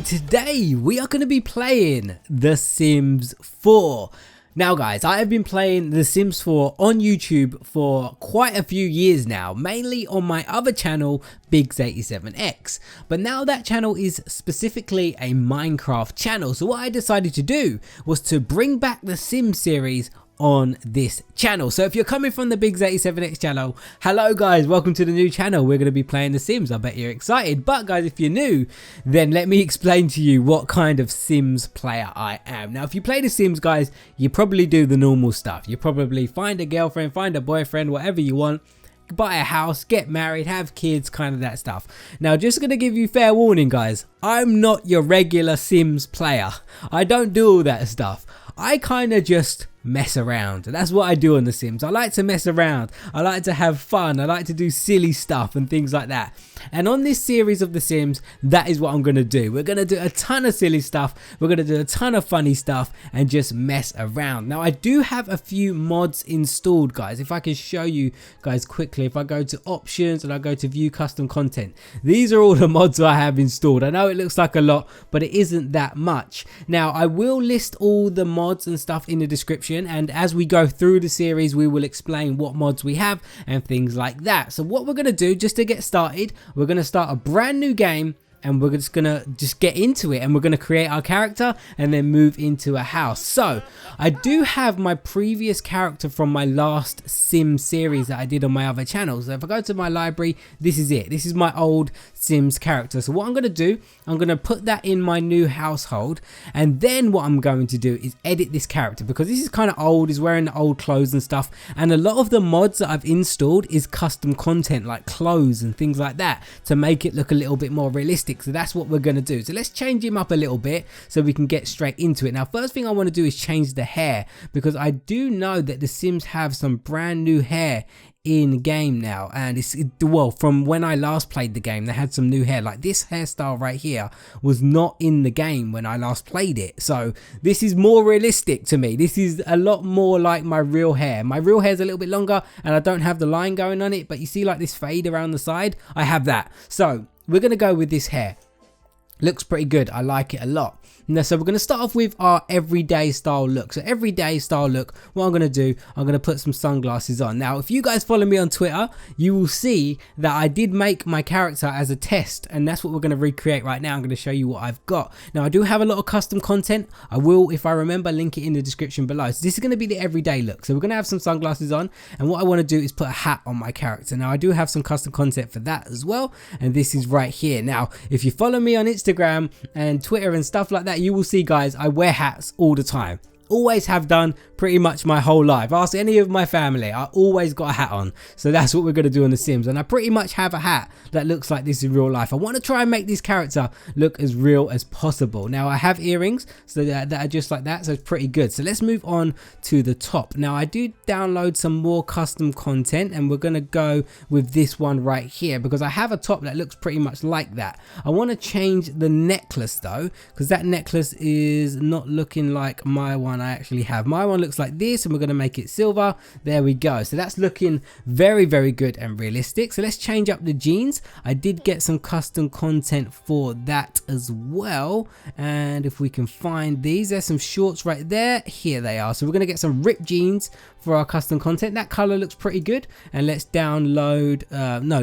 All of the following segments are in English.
Today we are going to be playing The Sims 4. Now guys, I have been playing The Sims 4 on YouTube for quite a few years now, mainly on my other channel, Biggs87X. But now that channel is specifically a Minecraft channel, so what I decided to do was to bring back the Sims series on this channel. So if you're coming from the Biggs87X channel, hello guys, welcome to the new channel. We're going to be playing The Sims. I bet you're excited. But guys, if you're new, then let me explain to you what kind of Sims player I am. Now if you play The Sims guys, you probably do the normal stuff. You probably find a girlfriend, find a boyfriend, whatever you want, buy a house, get married, have kids, kind of that stuff. Now just going to give you fair warning guys, I'm not your regular Sims player. I don't do all that stuff. I kind of just mess around. That's what I do on The Sims. I like to mess around. I like to have fun. I like to do silly stuff and things like that. And on this series of The Sims, that is what I'm going to do. We're going to do a ton of silly stuff. We're going to do a ton of funny stuff and just mess around. Now I do have a few mods installed guys. If I can show you guys quickly, if I go to options and I go to view custom content, these are all the mods I have installed. I know it looks like a lot, but it isn't that much. Now I will list all the mods and stuff in the description, and as we go through the series we will explain what mods we have and things like that. So what we're going to do, just to get started, we're going to start a brand new game and we're just gonna get into it, and we're gonna create our character and then move into a house. So I do have my previous character from my last Sim series that I did on my other channel. So if I go to my library, this is it. This is my old Sims character. So what I'm gonna do, I'm gonna put that in my new household, and then what I'm going to do is edit this character, because this is kind of old, he's wearing old clothes and stuff, and a lot of the mods that I've installed is custom content like clothes and things like that to make it look a little bit more realistic. So that's what we're going to do. So let's change him up a little bit so we can get straight into it. Now first thing I want to do is change the hair, because I do know that the Sims have some brand new hair in game now, and well, from when I last played the game they had some new hair. Like this hairstyle right here was not in the game when I last played it, so this is more realistic to me. This is a lot more like my real hair. My real hair is a little bit longer and I don't have the line going on it, but you see like this fade around the side, I have that. So we're going to go with this hair. Looks pretty good. I like it a lot. Now, so we're going to start off with our everyday style look. So everyday style look, what I'm going to do, I'm going to put some sunglasses on. Now, if you guys follow me on Twitter, you will see that I did make my character as a test, and that's what we're going to recreate right now. I'm going to show you what I've got. Now, I do have a lot of custom content. I will, if I remember, link it in the description below. So this is going to be the everyday look. So we're going to have some sunglasses on, and what I want to do is put a hat on my character. Now, I do have some custom content for that as well, and this is right here. Now, if you follow me on Instagram and Twitter and stuff like that, you will see guys, I wear hats all the time. Always have done pretty much my whole life. Ask any of my family, I always got a hat on. So that's what we're going to do on The Sims, and I pretty much have a hat that looks like this in real life. I want to try and make this character look as real as possible. Now I have earrings so that are just like that, so it's pretty good. So let's move on to the top. Now I do download some more custom content, and we're going to go with this one right here, because I have a top that looks pretty much like that. I want to change the necklace though, because that necklace is not looking like my one I actually have. My one looks like this, and we're going to make it silver. There we go. So that's looking very, very good and realistic. So let's change up the jeans. I did get some custom content for that as well, and if we can find these, there's some shorts right there. Here they are. So we're going to get some ripped jeans for our custom content. That color looks pretty good, and let's download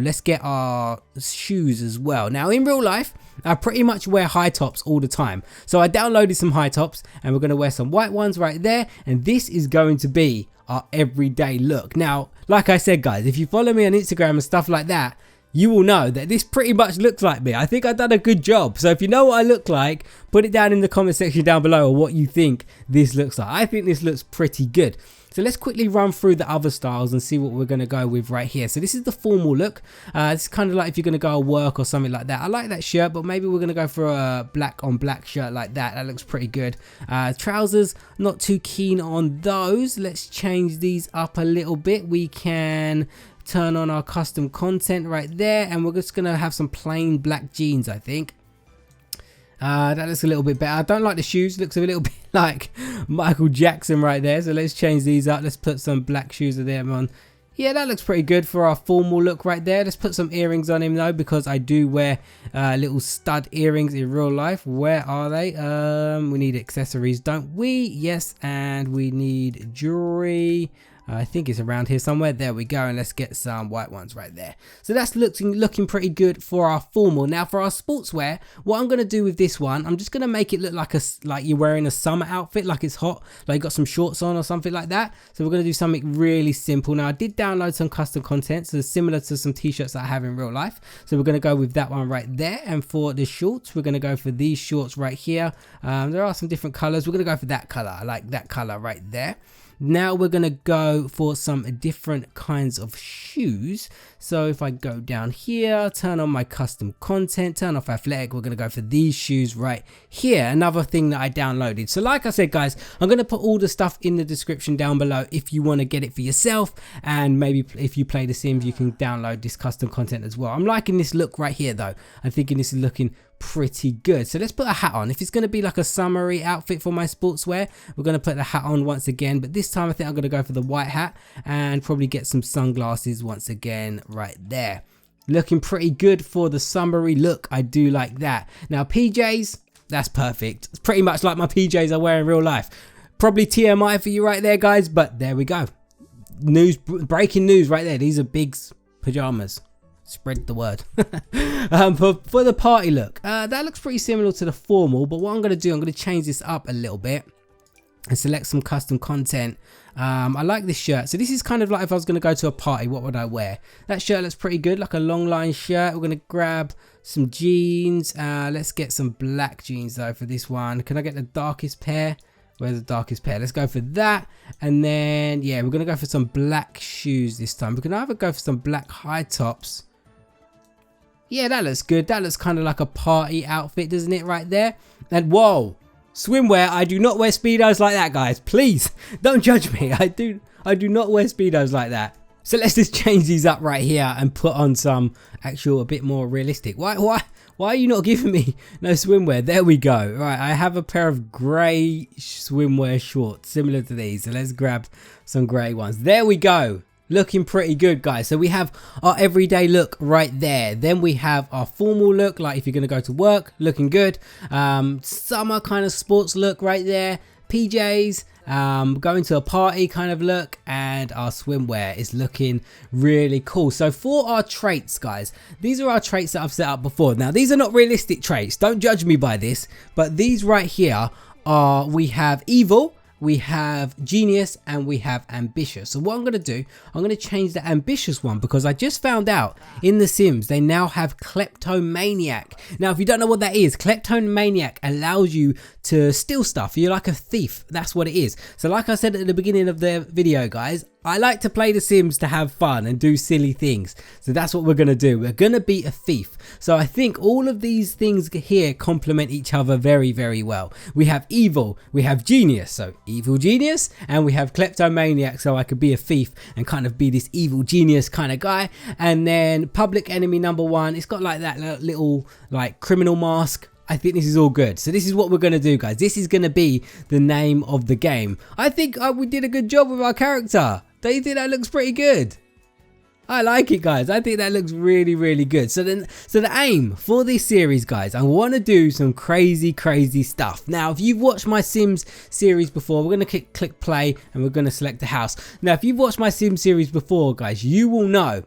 let's get our shoes as well. Now in real life I pretty much wear high tops all the time, so I downloaded some high tops, and we're going to wear some white ones right there, and this is going to be our everyday look. Now like I said guys, if you follow me on Instagram and stuff like that, you will know that this pretty much looks like me. I think I've done a good job. So if you know what I look like, put it down in the comment section down below, or what you think this looks like. I think this looks pretty good. So let's quickly run through the other styles and see what we're going to go with right here. So this is the formal look. It's kind of like if you're going to go to work or something like that. I like that shirt, but maybe we're going to go for a black on black shirt like that. That looks pretty good. Trousers, not too keen on those. Let's change these up a little bit. We can turn on our custom content right there, and we're just going to have some plain black jeans, I think. That looks a little bit better. I don't like the shoes. Looks a little bit like Michael Jackson right there. So let's change these up. Let's put some black shoes of them on. Yeah, that looks pretty good for our formal look right there. Let's put some earrings on him though, because I do wear little stud earrings in real life. Where are they? We need accessories, don't we? Yes, and we need jewelry. I think it's around here somewhere. There we go, and let's get some white ones right there. So that's looking pretty good for our formal. Now for our sportswear, what I'm going to do with this one, I'm just going to make it look like you're wearing a summer outfit, like it's hot, like you got some shorts on or something like that. So we're going to do something really simple. Now I did download some custom content, so similar to some t-shirts that I have in real life. So we're going to go with that one right there. And for the shorts, we're going to go for these shorts right here. There are some different colors. We're going to go for that color. I like that color right there. Now we're going to go for some different kinds of shoes. So if I go down here, turn on my custom content, turn off athletic, we're going to go for these shoes right here. Another thing that I downloaded. So like I said, guys, I'm going to put all the stuff in the description down below if you want to get it for yourself. And maybe if you play The Sims, you can download this custom content as well. I'm liking this look right here though. I'm thinking this is looking pretty good. So let's put a hat on. If it's going to be like a summery outfit for my sportswear, we're going to put the hat on once again, but this time I think I'm going to go for the white hat and probably get some sunglasses once again right there. Looking pretty good for the summery look. I do like that. Now PJs, that's perfect. It's pretty much like my PJs I wear in real life. Probably TMI for you right there, guys, but there we go. Breaking news right there. These are Big's pajamas. Spread the word. For the party look, that looks pretty similar to the formal, but what I'm going to do, I'm going to change this up a little bit and select some custom content. I like this shirt. So this is kind of like if I was going to go to a party, what would I wear? That shirt looks pretty good, like a long line shirt. We're going to grab some jeans. Let's get some black jeans though for this one. Can I get the darkest pair? Where's the darkest pair? Let's go for that. And then yeah, we're going to go for some black shoes this time. We can either go for some black high tops. Yeah, that looks good. That looks kind of like a party outfit, doesn't it, right there? And whoa, swimwear. I do not wear Speedos like that, guys. Please, don't judge me. I do not wear Speedos like that. So let's just change these up right here and put on some actual, a bit more realistic. Why are you not giving me no swimwear? There we go. Right, I have a pair of grey swimwear shorts similar to these. So let's grab some grey ones. There we go. Looking pretty good, guys. So we have our everyday look right there. Then we have our formal look, like if you're going to go to work, looking good. Summer kind of sports look right there. PJs, going to a party kind of look, and our swimwear is looking really cool. So for our traits, guys, these are our traits that I've set up before. Now these are not realistic traits, don't judge me by this, but these right here are, we have evil, we have genius, and we have ambitious. So what I'm going to do, I'm going to change the ambitious one because I just found out in The Sims they now have kleptomaniac. Now if you don't know what that is, kleptomaniac allows you to steal stuff. You're like a thief. That's what it is. So like I said at the beginning of the video, guys, I like to play The Sims to have fun and do silly things. So that's what we're going to do. We're going to be a thief. So I think all of these things here complement each other very, very well. We have evil, we have genius, so evil genius, and we have kleptomaniac, so I could be a thief and kind of be this evil genius kind of guy. And then public enemy number one, it's got like that little like criminal mask. I think this is all good. So this is what we're going to do, guys. This is going to be the name of the game. I think we did a good job with our character. Don't you think that looks pretty good? I like it, guys. I think that looks really, really good. So the aim for this series, guys, I want to do some crazy stuff. Now, if you've watched my Sims series before, we're going to click play and we're going to select the house. Now, if you've watched my Sims series before, guys, you will know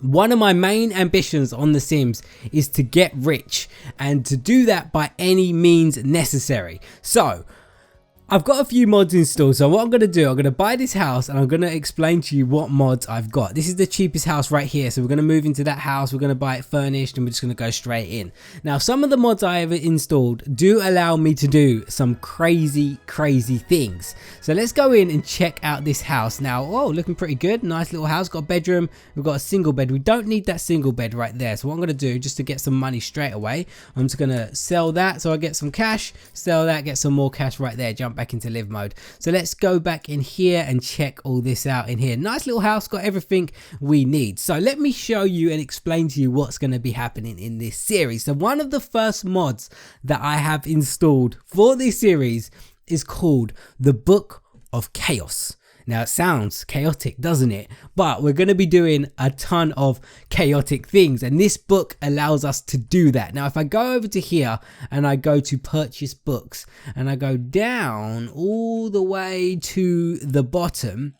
one of my main ambitions on The Sims is to get rich, and to do that by any means necessary. So I've got a few mods installed, so what I'm going to do, I'm going to buy this house and I'm going to explain to you what mods I've got. This is the cheapest house right here, so we're going to move into that house, we're going to buy it furnished, and we're just going to go straight in. Now some of the mods I have installed do allow me to do some crazy things. So let's go in and check out this house. Now, oh, looking pretty good, nice little house, got a bedroom, we've got a single bed. We don't need that single bed right there, so what I'm going to do, just to get some money straight away, I'm just going to sell that so I get some cash, sell that, get some more cash right there, jump back into live mode. So let's go back in here and check all this out in here. Nice little house, got everything we need. So let me show you and explain to you what's going to be happening in this series. So one of the first mods that I have installed for this series is called the Book of Chaos. Now it sounds chaotic, doesn't it? But we're going to be doing a ton of chaotic things, and this book allows us to do that. Now if I go over to here and I go to purchase books and I go down all the way to the bottom,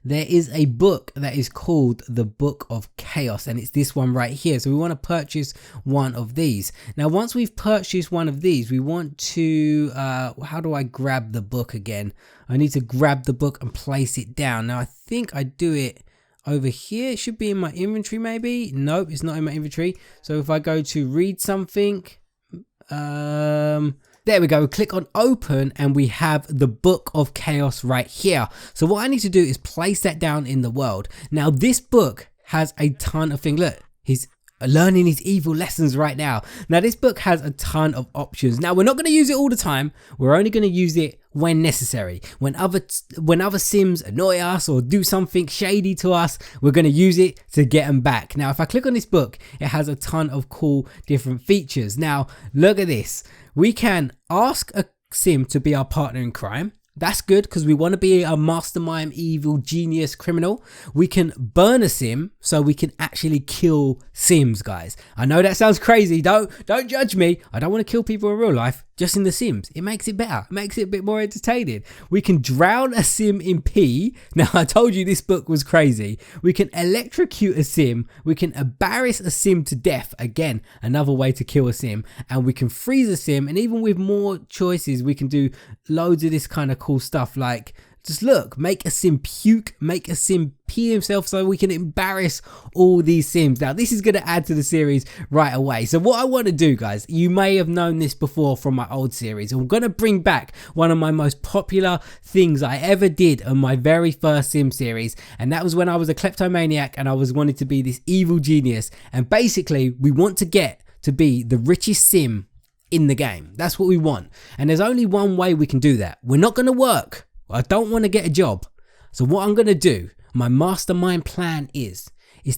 there is a book that is called the Book of Chaos, and it's this one right here. So we want to purchase one of these. Now once we've purchased one of these, we want to how do I grab the book again? I need to grab the book and place it down. Now I think I do it over here. It should be in my inventory maybe. Nope, it's not in my inventory. So if I go to read something, there we go, click on open and we have the Book of Chaos right here. So what I need to do is place that down in the world. Now this book has a ton of things. Look, he's learning his evil lessons right now. Now this book has a ton of options. Now we're not going to use it all the time. We're only going to use it when necessary. When other Sims annoy us or do something shady to us, we're going to use it to get them back. Now if I click on this book, it has a ton of cool different features. Now look at this. We can ask a Sim to be our partner in crime. That's good because we want to be a mastermind, evil, genius, criminal. We can burn a Sim so we can actually kill Sims, guys. I know that sounds crazy. Don't judge me. I don't want to kill people in real life, just in the Sims. It makes it better. It makes it a bit more entertaining. We can drown a Sim in pee. Now, I told you this book was crazy. We can electrocute a Sim. We can embarrass a Sim to death. Again, another way to kill a Sim. And we can freeze a Sim. And even with more choices, we can do loads of this kind of cool stuff like, just look, make a Sim puke, make a Sim pee himself so we can embarrass all these Sims. Now this is going to add to the series right away. So what I want to do, guys, you may have known this before from my old series. I'm going to bring back one of my most popular things I ever did on my very first Sim series, and that was when I was a kleptomaniac and I was wanting to be this evil genius, and basically we want to get to be the richest Sim in the game. That's what we want, and there's only one way we can do that. We're not going to work. I don't want to get a job. So what I'm going to do, my mastermind plan is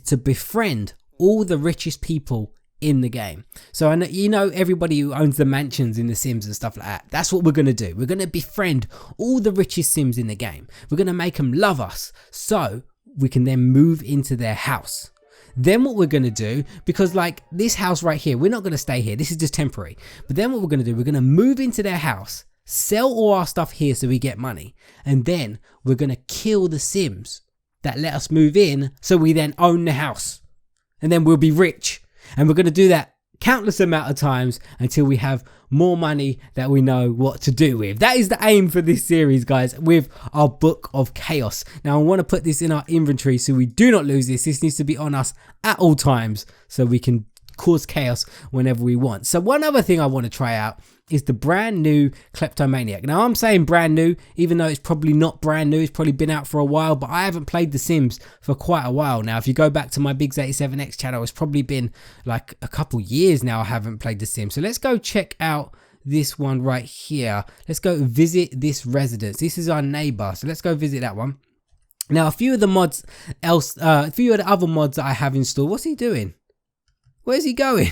to befriend all the richest people in the game. So I know, you know, everybody who owns the mansions in the Sims and stuff like that. That's what we're going to do. We're going to befriend all the richest Sims in the game. We're going to make them love us so we can then move into their house. Then what we're going to do, because like this house right here, we're not going to stay here. This is just temporary. But then what we're going to do, we're going to move into their house, sell all our stuff here so we get money, and then we're going to kill the Sims that let us move in so we then own the house, and then we'll be rich. And we're going to do that countless amount of times until we have more money that we know what to do with. That is the aim for this series, guys, with our Book of Chaos. Now I want to put this in our inventory so we do not lose this. This needs to be on us at all times so we can cause chaos whenever we want. So one other thing I want to try out is the brand new Kleptomaniac. Now I'm saying brand new, even though it's probably not brand new. It's probably been out for a while, but I haven't played The Sims for quite a while now. If you go back to my Biggs87X channel, it's probably been like a couple years now I haven't played The Sims. So let's go check out this one right here. Let's go visit this residence. This is our neighbor, so let's go visit that one. Now a few of the mods a few of the other mods that I have installed. What's he doing? Where's he going?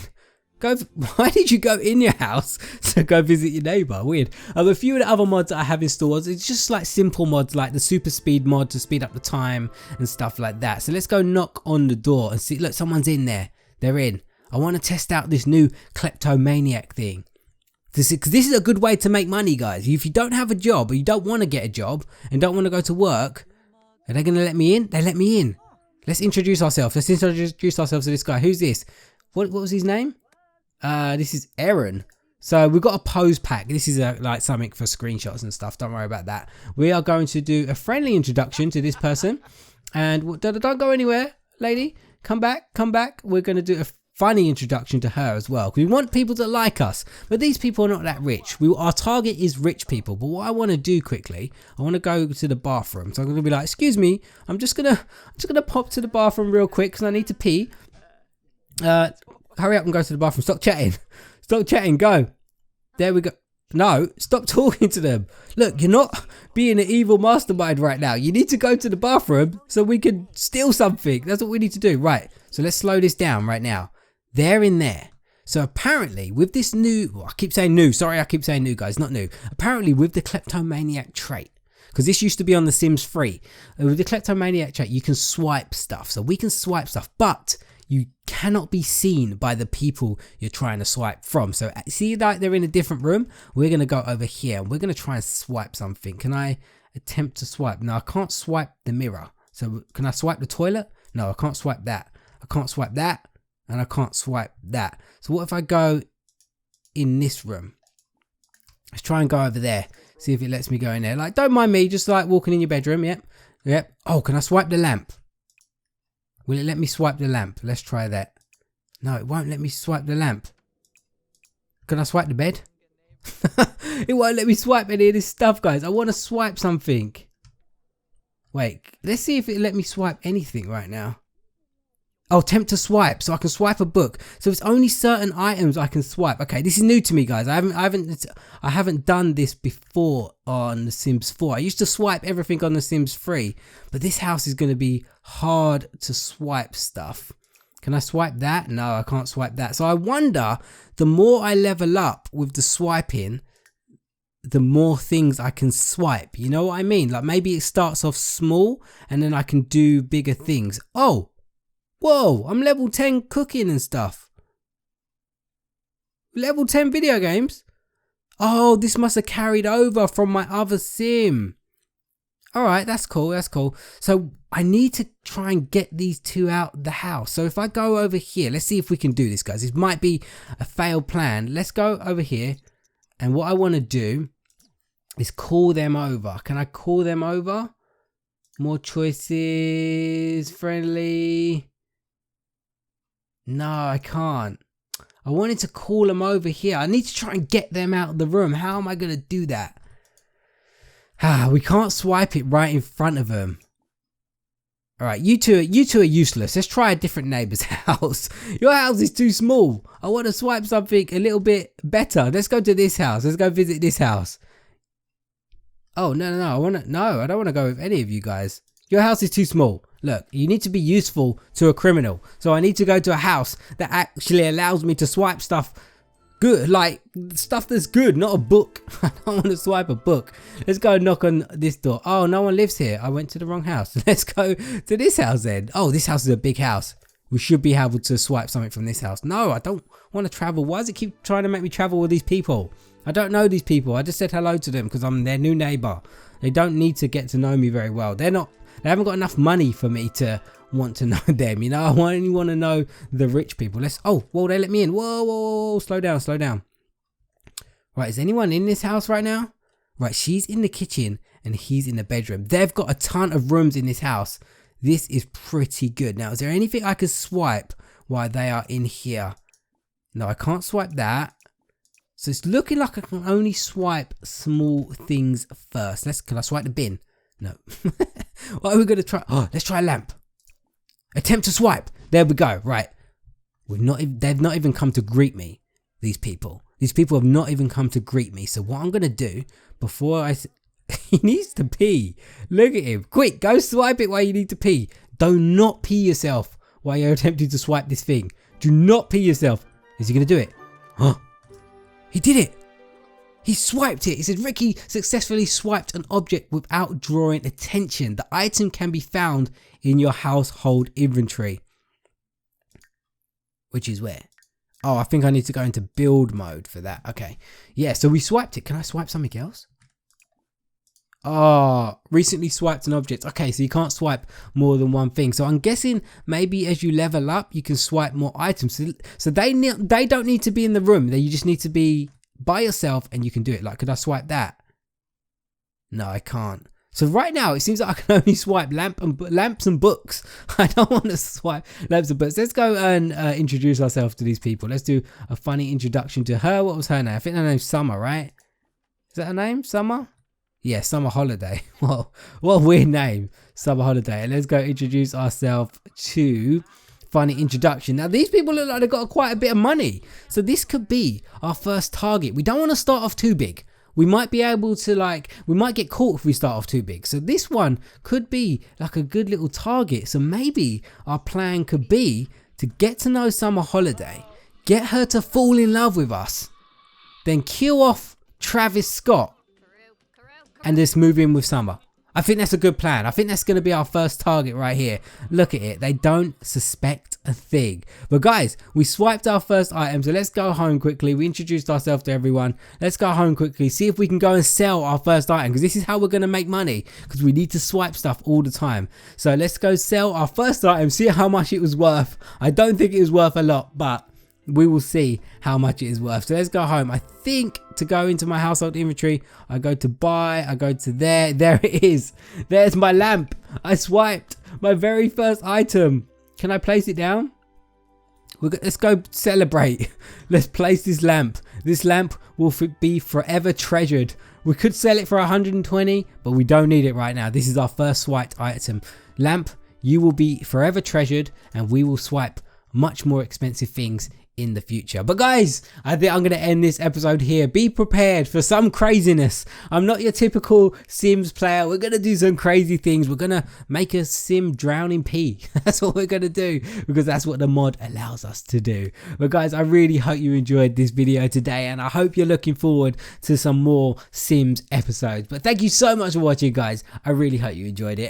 Why did you go in your house to go visit your neighbor? Weird. A few of the other mods that I have installed, it's just like simple mods like the super speed mod to speed up the time and stuff like that. So let's go knock on the door and see. Look, someone's in there. They're in. I want to test out this new kleptomaniac thing. This is a good way to make money, guys. If you don't have a job or you don't want to get a job and don't want to go to work, are they going to let me in? They let me in. Let's introduce ourselves. Let's introduce ourselves to this guy. Who's this? What was his name? This is Aaron. So we've got a pose pack. This is like something for screenshots and stuff. Don't worry about that. We are going to do a friendly introduction to this person. And don't go anywhere, lady. Come back. Come back. We're going to do a funny introduction to her as well. We want people to like us. But these people are not that rich. Our target is rich people. But what I want to do quickly, I want to go to the bathroom. So I'm going to be like, excuse me. I'm just going to pop to the bathroom real quick because I need to pee. Hurry up and go to the bathroom. Stop chatting. Stop chatting. Go. There we go. No, stop talking to them. Look, you're not being an evil mastermind right now. You need to go to the bathroom so we can steal something. That's what we need to do. Right. So let's slow this down right now. They're in there. So apparently with this new, I keep saying new. Sorry, I keep saying new, guys. Not new. Apparently with the kleptomaniac trait, because this used to be on The Sims 3. With the Kleptomaniac chat, you can swipe stuff. So we can swipe stuff, but you cannot be seen by the people you're trying to swipe from. So see, like they're in a different room. We're going to go over here and we're going to try and swipe something. Can I attempt to swipe? No, I can't swipe the mirror. So can I swipe the toilet? No, I can't swipe that. I can't swipe that. And I can't swipe that. So what if I go in this room? Let's try and go over there. See if it lets me go in there. Like, don't mind me, just like walking in your bedroom. Yep. Yep. Oh, can I swipe the lamp? Will it let me swipe the lamp? Let's try that. No, it won't let me swipe the lamp. Can I swipe the bed? It won't let me swipe any of this stuff, guys. I want to swipe something. Wait, let's see if it let me swipe anything right now. Oh, attempt to swipe. So I can swipe a book. So it's only certain items I can swipe. Okay, this is new to me, guys. I haven't done this before on The Sims 4. I used to swipe everything on The Sims 3, but this house is going to be hard to swipe stuff. Can I swipe that? No, I can't swipe that. So I wonder, the more I level up with the swiping, the more things I can swipe. You know what I mean? Like maybe it starts off small and then I can do bigger things. Oh, whoa, I'm level 10 cooking and stuff. Level 10 video games? Oh, this must have carried over from my other sim. Alright, that's cool, that's cool. So I need to try and get these two out the house. So if I go over here, let's see if we can do this, guys. This might be a failed plan. Let's go over here. And what I want to do is call them over. Can I call them over? More choices, friendly. No, I can't. I wanted to call them over here. I need to try and get them out of the room. How am I going to do that? We can't swipe it right in front of them. Alright, you two are useless. Let's try a different neighbour's house. Your house is too small. I want to swipe something a little bit better. Let's go to this house. Let's go visit this house. Oh, no. I don't want to go with any of you guys. Your house is too small. Look, you need to be useful to a criminal. So I need to go to a house that actually allows me to swipe stuff good, like stuff that's good, not a book. I don't want to swipe a book. Let's go knock on this door. Oh, no one lives here. I went to the wrong house. Let's go to this house then. Oh, this house is a big house. We should be able to swipe something from this house. No, I don't want to travel. Why does it keep trying to make me travel with these people? I don't know these people. I just said hello to them because I'm their new neighbor. They don't need to get to know me very well. They haven't got enough money for me to want to know them, you know. I only want to know the rich people. Oh, well, they let me in. Whoa, slow down. Right, is anyone in this house right now? Right, she's in the kitchen and he's in the bedroom. They've got a ton of rooms in this house. This is pretty good. Now, is there anything I could swipe while they are in here? No, I can't swipe that. So it's looking like I can only swipe small things first. Can I swipe the bin? No. What are we going to try? Oh, let's try a lamp. Attempt to swipe. There we go. Right. They've not even come to greet me. These people have not even come to greet me. So what I'm going to do before he needs to pee. Look at him. Quick, go swipe it while you need to pee. Do not pee yourself while you're attempting to swipe this thing. Do not pee yourself. Is he going to do it? Huh? He did it. He swiped it. It said Ricky successfully swiped an object without drawing attention. The item can be found in your household inventory. Which is where? Oh, I think I need to go into build mode for that. Okay. Yeah, so we swiped it. Can I swipe something else? Oh, recently swiped an object. Okay, so you can't swipe more than one thing. So I'm guessing maybe as you level up, you can swipe more items. So they don't need to be in the room. You just need to be by yourself and you can do it. Like, could I swipe that? No, I can't. So right now it seems like I can only swipe lamps and books. I don't want to swipe lamps and books. Let's go and introduce ourselves to these people. Let's do a funny introduction to her. What was her name? I think her name's Summer, right? Is that her name? Summer? Yeah, Summer Holiday. Well, what a weird name. Summer Holiday. And let's go introduce ourselves to funny introduction. Now these people look like they've got quite a bit of money. So this could be our first target. We don't want to start off too big. We might be able to we might get caught if we start off too big. So this one could be like a good little target. So maybe our plan could be to get to know Summer Holiday, get her to fall in love with us, then kill off Travis Scott and just move in with Summer. I think that's a good plan. I think that's going to be our first target right here. Look at it. They don't suspect a thing. But guys, we swiped our first item. So let's go home quickly. We introduced ourselves to everyone. Let's go home quickly. See if we can go and sell our first item. Because this is how we're going to make money. Because we need to swipe stuff all the time. So let's go sell our first item. See how much it was worth. I don't think it was worth a lot. But we will see how much it is worth. So let's go home. I think to go into my household inventory, I go to buy, I go to there it is. There's my lamp. I swiped my very first item. Can I place it down? Let's go celebrate. Let's place this lamp. This lamp will be forever treasured. We could sell it for 120, but we don't need it right now. This is our first swiped item. Lamp, you will be forever treasured, and we will swipe much more expensive things in the future. But guys, I think I'm going to end this episode here. Be prepared for some craziness. I'm not your typical Sims player. We're going to do some crazy things. We're going to make a sim drown in pee. That's what we're going to do, because that's what the mod allows us to do. But guys, I really hope you enjoyed this video today, and I hope you're looking forward to some more Sims episodes. But thank you so much for watching, guys. I really hope you enjoyed it.